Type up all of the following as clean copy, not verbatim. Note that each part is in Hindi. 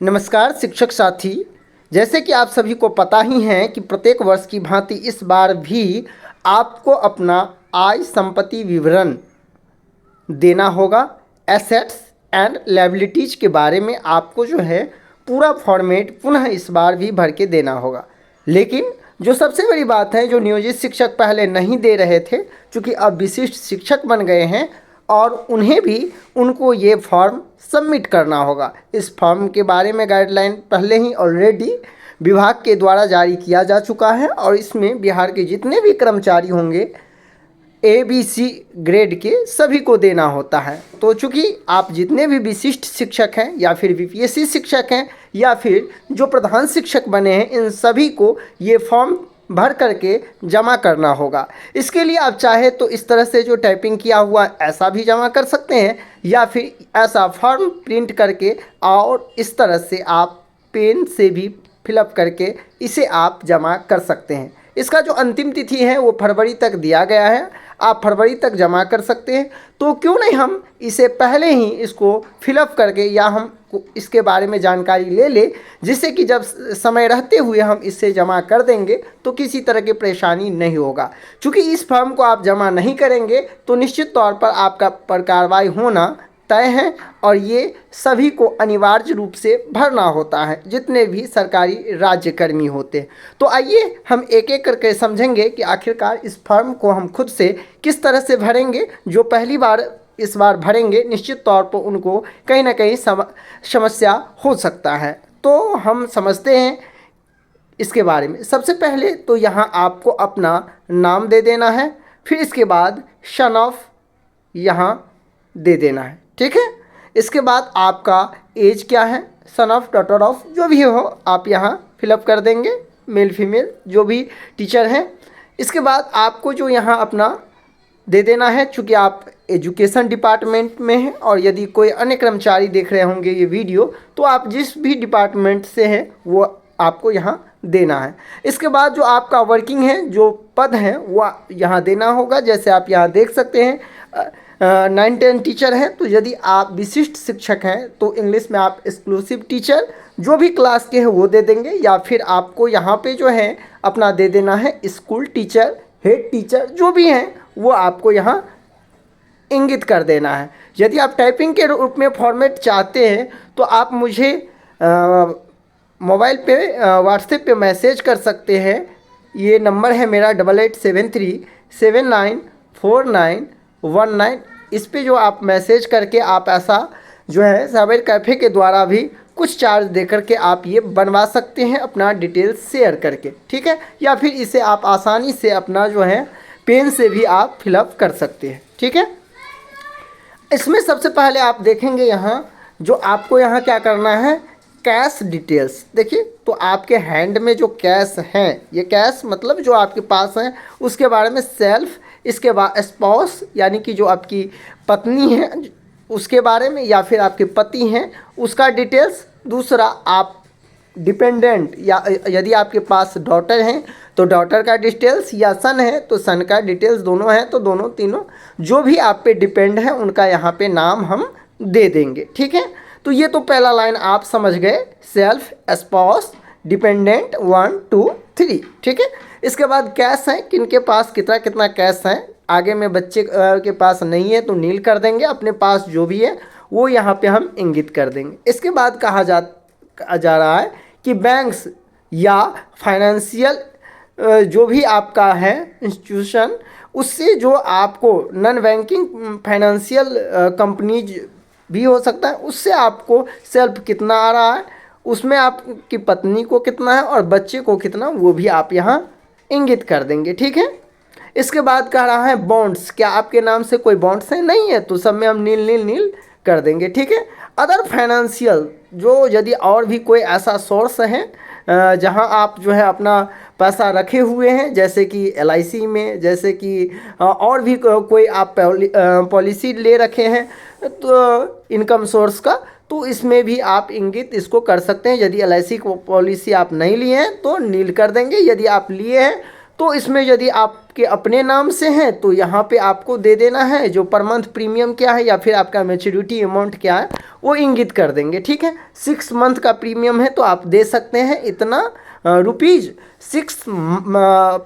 नमस्कार शिक्षक साथी। जैसे कि आप सभी को पता ही है कि प्रत्येक वर्ष की भांति इस बार भी आपको अपना आय संपत्ति विवरण देना होगा। एसेट्स एंड लायबिलिटीज के बारे में आपको जो है पूरा फॉर्मेट पुनः इस बार भी भर के देना होगा। लेकिन जो सबसे बड़ी बात है, जो नियोजित शिक्षक पहले नहीं दे रहे थे, क्योंकि अब विशिष्ट शिक्षक बन गए हैं और उन्हें भी उनको ये फॉर्म सबमिट करना होगा। इस फॉर्म के बारे में गाइडलाइन पहले ही ऑलरेडी विभाग के द्वारा जारी किया जा चुका है और इसमें बिहार के जितने भी कर्मचारी होंगे ABC ग्रेड के सभी को देना होता है। तो चूँकि आप जितने भी विशिष्ट शिक्षक हैं या फिर VPSC शिक्षक हैं या फिर जो प्रधान शिक्षक बने हैं, इन सभी को ये फॉर्म भर करके जमा करना होगा। इसके लिए आप चाहे तो इस तरह से जो टाइपिंग किया हुआ ऐसा भी जमा कर सकते हैं या फिर ऐसा फॉर्म प्रिंट करके और इस तरह से आप पेन से भी फिलअप करके इसे आप जमा कर सकते हैं। इसका जो अंतिम तिथि है वो फरवरी तक दिया गया है, आप फरवरी तक जमा कर सकते हैं। तो क्यों नहीं हम इसे पहले ही इसको फिलअप करके या हम इसके बारे में जानकारी ले ले, जिससे कि जब समय रहते हुए हम इसे जमा कर देंगे तो किसी तरह की परेशानी नहीं होगा। क्योंकि इस फॉर्म को आप जमा नहीं करेंगे तो निश्चित तौर पर आपका पर कार्रवाई होना तय है और ये सभी को अनिवार्य रूप से भरना होता है, जितने भी सरकारी राज्यकर्मी होते हैं। तो आइए हम एक एक करके समझेंगे कि आखिरकार इस फॉर्म को हम खुद से किस तरह से भरेंगे। जो पहली बार इस बार भरेंगे निश्चित तौर पर उनको कहीं ना कहीं समस्या हो सकता है। तो हम समझते हैं इसके बारे में। सबसे पहले तो यहाँ आपको अपना नाम दे देना है, फिर इसके बाद सन ऑफ यहाँ दे देना है, ठीक है। इसके बाद आपका एज क्या है, सन ऑफ, डॉटर ऑफ, जो भी हो आप यहाँ फिलअप कर देंगे, मेल फीमेल जो भी टीचर हैं। इसके बाद आपको जो यहाँ अपना दे देना है, चूँकि आप एजुकेशन डिपार्टमेंट में हैं और यदि कोई अन्य कर्मचारी देख रहे होंगे ये वीडियो तो आप जिस भी डिपार्टमेंट से हैं वो आपको यहाँ देना है। इसके बाद जो आपका वर्किंग है, जो पद है वो यहाँ देना होगा। जैसे आप यहाँ देख सकते हैं 9-10 टीचर हैं, तो यदि आप विशिष्ट शिक्षक हैं तो इंग्लिश में आप एक्सक्लूसिव टीचर जो भी क्लास के हैं वो दे देंगे, या फिर आपको यहाँ पे जो है अपना दे देना है स्कूल टीचर, हेड टीचर, जो भी हैं वो आपको यहाँ इंगित कर देना है। यदि आप टाइपिंग के रूप में फॉर्मेट चाहते हैं तो आप मुझे मोबाइल पे व्हाट्सएप पे मैसेज कर सकते हैं। ये नंबर है मेरा 8873794919। इस पे जो आप मैसेज करके आप ऐसा जो है साइबर कैफ़े के द्वारा भी कुछ चार्ज दे करके आप ये बनवा सकते हैं अपना डिटेल्स शेयर करके, ठीक है। या फिर इसे आप आसानी से अपना जो है पेन से भी आप फिलअप कर सकते हैं, ठीक है। इसमें सबसे पहले आप देखेंगे यहाँ जो आपको यहाँ क्या करना है, कैश डिटेल्स। देखिए तो आपके हैंड में जो कैश हैं, ये कैश मतलब जो आपके पास है उसके बारे में सेल्फ, इसके बाद स्पाउस यानी कि जो आपकी पत्नी है उसके बारे में, या फिर आपके पति हैं उसका डिटेल्स। दूसरा आप डिपेंडेंट या यदि आपके पास डॉटर हैं तो डॉटर का डिटेल्स, या सन है तो सन का डिटेल्स, दोनों हैं तो दोनों तीनों जो भी आप पे डिपेंड है उनका यहाँ पे नाम हम दे देंगे, ठीक है। तो ये तो पहला लाइन आप समझ गए, सेल्फ, स्पाउस, डिपेंडेंट 1 2 3, ठीक है। इसके बाद कैश है, किनके पास कितना कितना कैश है। आगे में बच्चे के पास नहीं है तो नील कर देंगे, अपने पास जो भी है वो यहाँ पे हम इंगित कर देंगे। इसके बाद कहा जा रहा है कि बैंक्स या फाइनेंशियल जो भी आपका है इंस्टीट्यूशन, उससे जो आपको नॉन बैंकिंग फाइनेंशियल कंपनीज भी हो सकता है, उससे आपको सेल्फ कितना आ रहा है, उसमें आपकी पत्नी को कितना है और बच्चे को कितना, वो भी आप यहाँ इंगित कर देंगे, ठीक है। इसके बाद कह रहा है बॉन्ड्स, क्या आपके नाम से कोई बॉन्ड्स है, नहीं है तो सब में हम नील नील नील कर देंगे, ठीक है। अदर फाइनेंशियल, जो यदि और भी कोई ऐसा सोर्स है जहां आप जो है अपना पैसा रखे हुए हैं, जैसे कि LIC में, जैसे कि और भी कोई आप पॉलिसी ले रखे हैं तो इनकम सोर्स का, तो इसमें भी आप इंगित इसको कर सकते हैं। यदि LIC को पॉलिसी आप नहीं लिए हैं तो नील कर देंगे, यदि आप लिए हैं तो इसमें यदि आपके अपने नाम से हैं तो यहाँ पे आपको दे देना है जो पर मंथ प्रीमियम क्या है या फिर आपका मैच्योरिटी अमाउंट क्या है वो इंगित कर देंगे। ठीक है, 6 मंथ का प्रीमियम है तो आप दे सकते हैं इतना रुपीज़ 6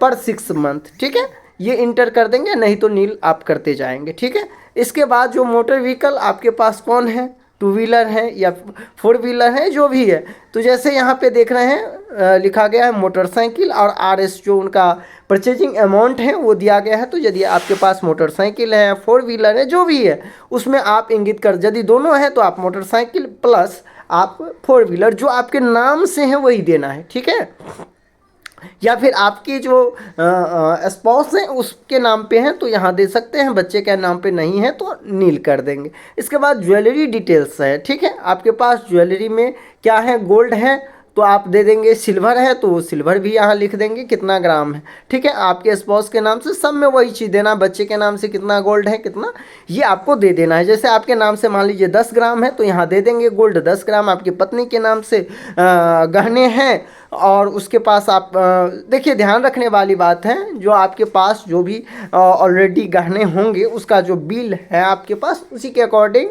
पर 6 मंथ। ठीक है, ये इंटर कर देंगे, नहीं तो नील आप करते जाएंगे। ठीक है, इसके बाद जो मोटर व्हीकल आपके पास कौन है, 2 व्हीलर है या 4 व्हीलर है, जो भी है, तो जैसे यहाँ पे देख रहे हैं लिखा गया है मोटरसाइकिल और RS जो उनका परचेजिंग अमाउंट है वो दिया गया है। तो यदि आपके पास मोटरसाइकिल है, 4 व्हीलर है, जो भी है, उसमें आप इंगित कर, यदि दोनों है तो आप मोटरसाइकिल प्लस आप 4 व्हीलर जो आपके नाम से है वही देना है। ठीक है, या फिर आपकी जो स्पाउस हैं उसके नाम पे हैं तो यहाँ दे सकते हैं, बच्चे के नाम पे नहीं है तो नील कर देंगे। इसके बाद ज्वेलरी डिटेल्स है। ठीक है, आपके पास ज्वेलरी में क्या है, गोल्ड है तो आप दे देंगे, सिल्वर है तो सिल्वर भी यहाँ लिख देंगे कितना ग्राम है। ठीक है, आपके स्पाउस के नाम से सब में वही चीज़ देना, बच्चे के नाम से कितना गोल्ड है कितना, ये आपको दे देना है। जैसे आपके नाम से मान लीजिए 10 ग्राम है तो यहाँ दे देंगे गोल्ड 10 ग्राम। आपकी पत्नी के नाम से गहने हैं और उसके पास आप देखिए, ध्यान रखने वाली बात है, जो आपके पास जो भी ऑलरेडी गहने होंगे उसका जो बिल है आपके पास उसी के अकॉर्डिंग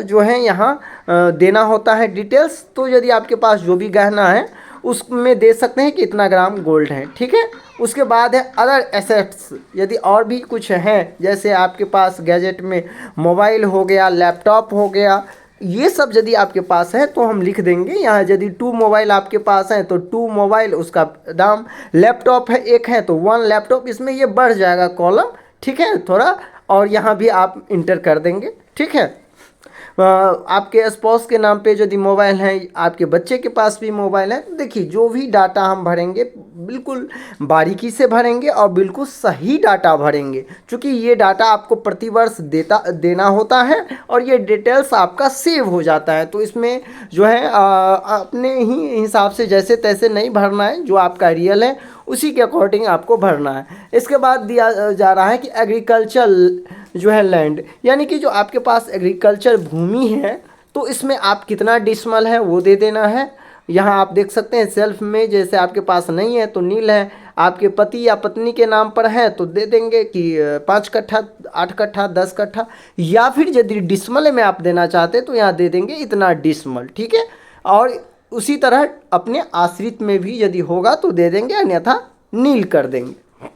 जो है यहाँ देना होता है डिटेल्स। तो यदि आपके पास जो भी गहना है उसमें दे सकते हैं कि इतना ग्राम गोल्ड है। ठीक है, उसके बाद है अदर एसेट्स, यदि और भी कुछ हैं जैसे आपके पास गैजेट में मोबाइल हो गया, लैपटॉप हो गया, ये सब यदि आपके पास है तो हम लिख देंगे यहाँ। यदि 2 मोबाइल आपके पास हैं तो 2 मोबाइल उसका दाम, लैपटॉप है 1 है तो 1 लैपटॉप, इसमें ये बढ़ जाएगा कॉलम। ठीक है, थोड़ा और यहाँ भी आप इंटर कर देंगे। ठीक है, आपके स्पाउस के नाम पे यदि मोबाइल है, आपके बच्चे के पास भी मोबाइल है, देखिए जो भी डाटा हम भरेंगे बिल्कुल बारीकी से भरेंगे और बिल्कुल सही डाटा भरेंगे, क्योंकि ये डाटा आपको प्रतिवर्ष देना होता है और ये डिटेल्स आपका सेव हो जाता है। तो इसमें जो है अपने ही हिसाब से जैसे तैसे नहीं भरना है, जो आपका रियल है उसी के अकॉर्डिंग आपको भरना है। इसके बाद दिया जा रहा है कि एग्रीकल्चर जो है लैंड, यानी कि जो आपके पास एग्रीकल्चर भूमि है तो इसमें आप कितना डिसमल है वो दे देना है। यहाँ आप देख सकते हैं सेल्फ में, जैसे आपके पास नहीं है तो नील है, आपके पति या पत्नी के नाम पर है तो दे देंगे कि 5 कट्ठा, 8 कट्ठा, 10 कट्ठा, या फिर यदि डिसमल में आप देना चाहते हैं तो यहाँ दे देंगे इतना डिसमल। ठीक है, और उसी तरह अपने आश्रित में भी यदि होगा तो दे देंगे, अन्यथा नील कर देंगे।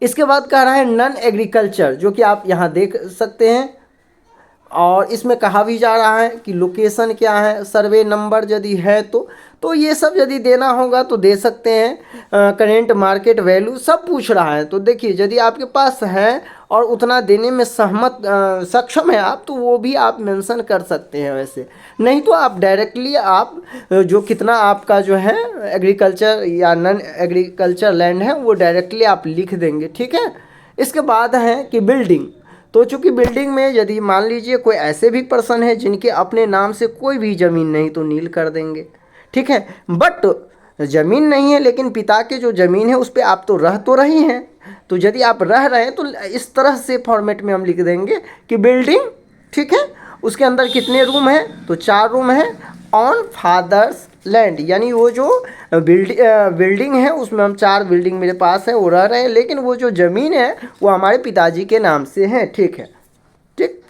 इसके बाद कह रहा है नॉन एग्रीकल्चर, जो कि आप यहाँ देख सकते हैं, और इसमें कहा भी जा रहा है कि लोकेशन क्या है, सर्वे नंबर यदि है तो ये सब यदि देना होगा तो दे सकते हैं। करेंट मार्केट वैल्यू सब पूछ रहा है, तो देखिए यदि आपके पास है और उतना देने में सक्षम है आप, तो वो भी आप मेंशन कर सकते हैं। वैसे नहीं तो आप डायरेक्टली आप जो कितना आपका जो है एग्रीकल्चर या नॉन एग्रीकल्चर लैंड है वो डायरेक्टली आप लिख देंगे। ठीक है, इसके बाद है कि बिल्डिंग, तो चूंकि बिल्डिंग में यदि मान लीजिए कोई ऐसे भी पर्सन है जिनके अपने नाम से कोई भी ज़मीन नहीं तो नील कर देंगे। ठीक है, बट ज़मीन नहीं है लेकिन पिता के जो ज़मीन है उस पर आप तो रही हैं, तो यदि आप रह रहे हैं तो इस तरह से फॉर्मेट में हम लिख देंगे कि बिल्डिंग, ठीक है, उसके अंदर कितने रूम हैं तो 4 रूम हैं, ऑन फादर्स लैंड, यानी वो जो बिल्डिंग है उसमें हम 4 बिल्डिंग मेरे पास है वो रह रहे हैं, लेकिन वो जो ज़मीन है वो हमारे पिताजी के नाम से है। ठीक है, ठीक,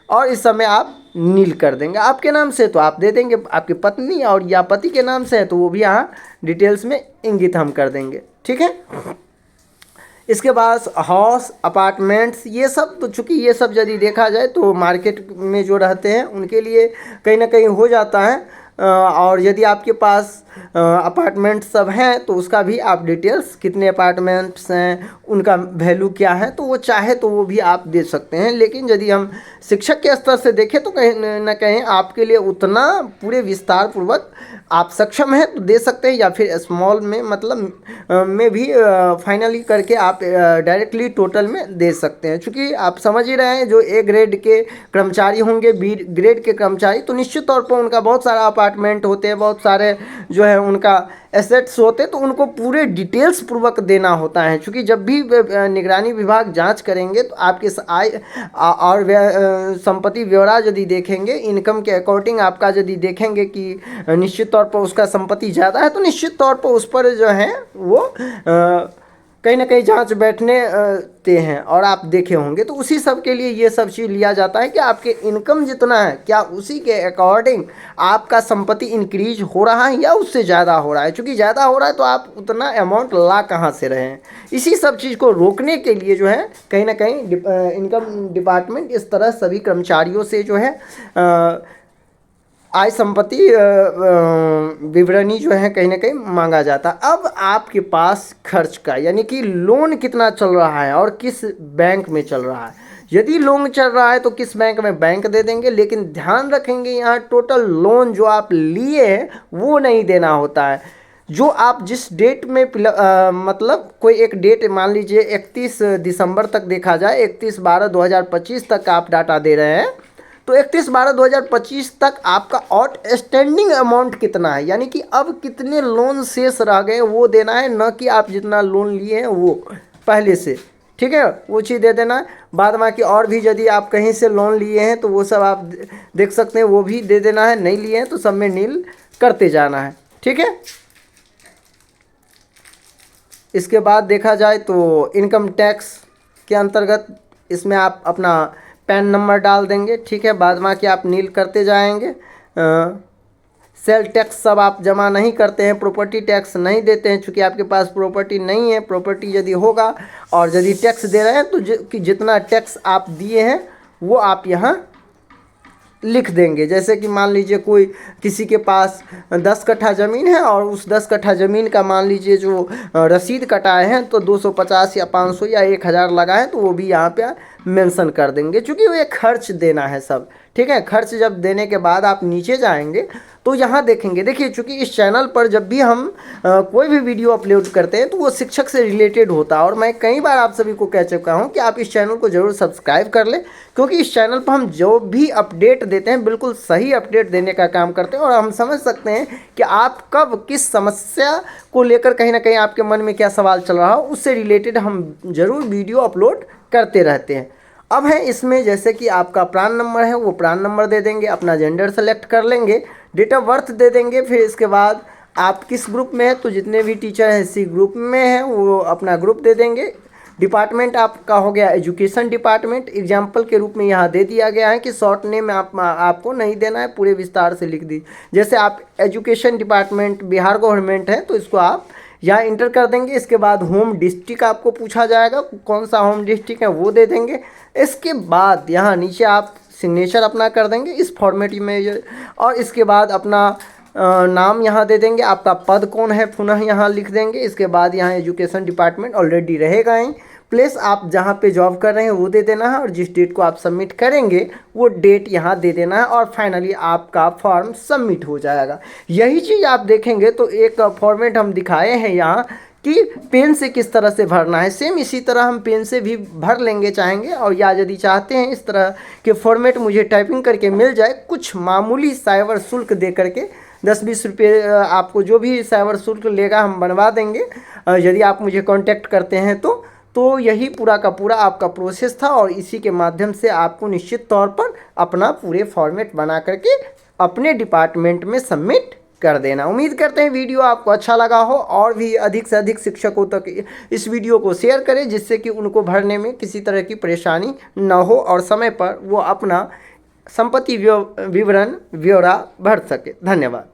और इस समय आप नील कर देंगे। आपके नाम से तो आप दे देंगे, आपकी पत्नी और या पति के नाम से है तो वो भी यहाँ डिटेल्स में इंगित हम कर देंगे। ठीक है, इसके बाद हाउस, अपार्टमेंट्स, ये सब तो चूँकि ये सब यदि देखा जाए तो मार्केट में जो रहते हैं उनके लिए कहीं ना कहीं हो जाता है। और यदि आपके पास अपार्टमेंट सब हैं तो उसका भी आप डिटेल्स, कितने अपार्टमेंट्स हैं, उनका वैल्यू क्या है, तो वो चाहे तो वो भी आप दे सकते हैं। लेकिन यदि हम शिक्षक के स्तर से देखें तो कहीं ना कहीं आपके लिए उतना पूरे विस्तार पूर्वक आप सक्षम हैं तो दे सकते हैं, या फिर स्मॉल में मतलब में भी फाइनली करके आप डायरेक्टली टोटल में दे सकते हैं। क्योंकि आप समझ ही रहे हैं जो ए ग्रेड के कर्मचारी होंगे, बी ग्रेड के कर्मचारी, तो निश्चित तौर पर उनका बहुत सारा अपार्टमेंट होते हैं, बहुत सारे जो है उनका एसेट्स होते हैं, तो उनको पूरे डिटेल्स पूर्वक देना होता है। क्योंकि जब भी निगरानी विभाग जांच करेंगे तो आपके आय और संपत्ति ब्यौरा यदि देखेंगे, इनकम के अकॉर्डिंग आपका यदि देखेंगे कि निश्चित तौर पर उसका संपत्ति ज़्यादा है तो निश्चित तौर पर उस पर जो है वो कहीं ना कहीं जांच बैठने ते हैं और आप देखे होंगे, तो उसी सब के लिए ये सब चीज़ लिया जाता है कि आपके इनकम जितना है क्या उसी के अकॉर्डिंग आपका संपत्ति इंक्रीज हो रहा है या उससे ज़्यादा हो रहा है। चूँकि ज़्यादा हो रहा है तो आप उतना अमाउंट ला कहाँ से रहे हैं। इसी सब चीज़ को रोकने के लिए जो है कहीं ना कहीं इनकम डिपार्टमेंट इस तरह सभी कर्मचारियों से जो है आय संपत्ति विवरणी जो है कहीं ना कहीं मांगा जाता है। अब आपके पास खर्च का यानी कि लोन कितना चल रहा है और किस बैंक में चल रहा है। यदि लोन चल रहा है तो किस बैंक में बैंक दे देंगे, लेकिन ध्यान रखेंगे यहाँ टोटल लोन जो आप लिए हैं वो नहीं देना होता है। जो आप जिस डेट में मतलब कोई एक डेट मान लीजिए 31 दिसंबर तक देखा जाए, 31/12/2025 तक आप डाटा दे रहे हैं, तो 31/12/2025 तक आपका आउटस्टैंडिंग अमाउंट कितना है, यानी कि अब कितने लोन शेष रह गए वो देना है, न कि आप जितना लोन लिए हैं वो पहले से। ठीक है, वो चीज़ दे देना है। बाद बाकी और भी यदि आप कहीं से लोन लिए हैं तो वो सब आप देख सकते हैं, वो भी दे देना है। नहीं लिए हैं तो सब में नील करते जाना है। ठीक है, इसके बाद देखा जाए तो इनकम टैक्स के अंतर्गत इसमें आप अपना पैन नंबर डाल देंगे। ठीक है, बाद बाकी आप नील करते जाएंगे। सेल टैक्स सब आप जमा नहीं करते हैं, प्रॉपर्टी टैक्स नहीं देते हैं, चूँकि आपके पास प्रॉपर्टी नहीं है। प्रॉपर्टी यदि होगा और यदि टैक्स दे रहे हैं तो जितना टैक्स आप दिए हैं वो आप यहाँ लिख देंगे। जैसे कि मान लीजिए कोई किसी के पास 10 कट्ठा ज़मीन है और उस 10 कट्ठा ज़मीन का मान लीजिए जो रसीद कटाए हैं तो 250 या 500 या 1000 लगा है, तो वो भी यहाँ पे मेंशन कर देंगे, क्योंकि वो एक खर्च देना है सब। ठीक है, खर्च जब देने के बाद आप नीचे जाएंगे तो यहाँ देखेंगे। देखिए, चूँकि इस चैनल पर जब भी हम कोई भी वीडियो अपलोड करते हैं तो वो शिक्षक से रिलेटेड होता है, और मैं कई बार आप सभी को कह चुका हूँ कि आप इस चैनल को ज़रूर सब्सक्राइब कर लें, क्योंकि इस चैनल पर हम जो भी अपडेट देते हैं बिल्कुल सही अपडेट देने का काम करते हैं, और हम समझ सकते हैं कि आप कब किस समस्या को लेकर कहीं ना कहीं आपके मन में क्या सवाल चल रहा हो, उससे रिलेटेड हम ज़रूर वीडियो अपलोड करते रहते हैं। अब है इसमें जैसे कि आपका प्रान नंबर है वो प्रान नंबर दे देंगे, अपना जेंडर सेलेक्ट कर लेंगे, डेट ऑफ बर्थ दे देंगे। फिर इसके बाद आप किस ग्रुप में है, तो जितने भी टीचर हैं इसी ग्रुप में हैं वो अपना ग्रुप दे देंगे। डिपार्टमेंट आपका हो गया एजुकेशन डिपार्टमेंट, एग्जाम्पल के रूप में यहाँ दे दिया गया है कि शॉर्ट नेम आपको नहीं देना है, पूरे विस्तार से लिख दी। जैसे आप एजुकेशन डिपार्टमेंट बिहार गवर्नमेंट है तो इसको आप यहाँ इंटर कर देंगे। इसके बाद होम डिस्ट्रिक्ट आपको पूछा जाएगा, कौन सा होम डिस्ट्रिक्ट है वो दे देंगे। इसके बाद यहाँ नीचे आप सिग्नेचर अपना कर देंगे इस फॉर्मेट में, और इसके बाद अपना नाम यहाँ दे देंगे, आपका पद कौन है पुनः यहाँ लिख देंगे। इसके बाद यहाँ एजुकेशन डिपार्टमेंट ऑलरेडी रहेगा ही, प्लस आप जहाँ पे जॉब कर रहे हैं वो दे देना है, और जिस डेट को आप सबमिट करेंगे वो डेट यहाँ दे देना है, और फाइनली आपका फॉर्म सबमिट हो जाएगा। यही चीज़ आप देखेंगे तो एक फॉर्मेट हम दिखाए हैं यहाँ कि पेन से किस तरह से भरना है, सेम इसी तरह हम पेन से भी भर लेंगे चाहेंगे। और या यदि चाहते हैं इस तरह के फॉर्मेट मुझे टाइपिंग करके मिल जाए, कुछ मामूली साइबर शुल्क दे करके 10-20 रुपये आपको जो भी साइबर शुल्क लेगा हम बनवा देंगे, यदि आप मुझे कांटेक्ट करते हैं तो यही पूरा का पूरा आपका प्रोसेस था, और इसी के माध्यम से आपको निश्चित तौर पर अपना पूरे फॉर्मेट बना करके अपने डिपार्टमेंट में सबमिट कर देना। उम्मीद करते हैं वीडियो आपको अच्छा लगा हो, और भी अधिक से अधिक शिक्षकों तक इस वीडियो को शेयर करें, जिससे कि उनको भरने में किसी तरह की परेशानी न हो और समय पर वो अपना संपत्ति विवरण ब्यौरा भर सके। धन्यवाद।